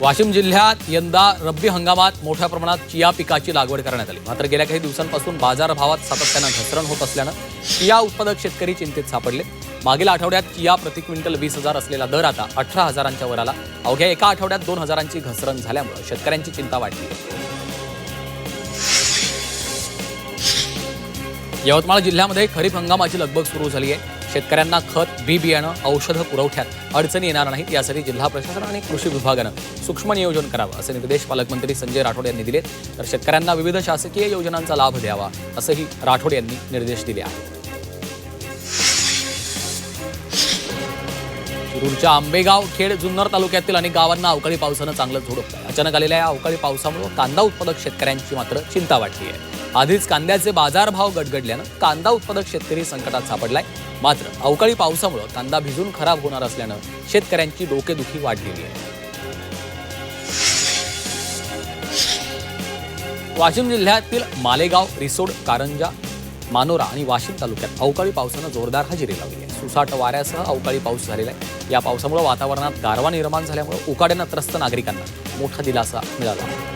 वाशिम जिल्ह्यात यंदा रब्बी हंगामात मोठ्या प्रमाणात चिया पिकाची लागवड करण्यात आली। मात्र गेल्या काही दिवसांपासून बाजारभावात सातत्यानं घसरण होत असल्यानं चिया उत्पादक शेतकरी चिंतेत सापडले। मागील आठवड्यात चिया प्रति क्विंटल 20,000 असलेला दर आता 18,000च्या वर आला। अवघ्या एका आठवड्यात 2,000ची घसरण झाल्यामुळे शेतकऱ्यांची चिंता वाढली आहे। यवतमाळ जिल्ह्यामध्ये खरीप हंगामाची लगबग सुरू झाली आहे। शेतकऱ्यांना खत, बी बियाणं, औषधं पुरवठ्यात अडचणी येणार नाहीत यासाठी जिल्हा प्रशासन आणि कृषी विभागानं सूक्ष्म नियोजन करावं असे निर्देश पालकमंत्री संजय राठोड यांनी दिले। तर शेतकऱ्यांना विविध शासकीय योजनांचा लाभ द्यावा असंही राठोड यांनी निर्देश दिले आहेत। शिरूरच्या आंबेगाव, खेड, जुन्नर तालुक्यातील अनेक गावांना अवकाळी पावसानं चांगलं झोडपलं। अचानक आलेल्या या अवकाळी पावसामुळे कांदा उत्पादक शेतकऱ्यांची मात्र चिंता वाढली आहे। आधीच कांद्याचे बाजारभाव गडगडल्यानं कांदा उत्पादक शेतकरी संकटात सापडलाय। मात्र अवकाळी पावसामुळे कांदा भिजून खराब होणार असल्यानं शेतकऱ्यांची डोकेदुखी वाढलेली आहे। वाशिम जिल्ह्यातील मालेगाव, रिसोड, कारंजा, मानोरा आणि वाशिम तालुक्यात अवकाळी पावसानं जोरदार हजेरी लावली आहे। सुसाट वाऱ्यासह अवकाळी पाऊस झालेला आहे। या पावसामुळे वातावरणात गारवा निर्माण झाल्यामुळे उकाड्यानं त्रस्त नागरिकांना मोठा दिलासा मिळाला आहे।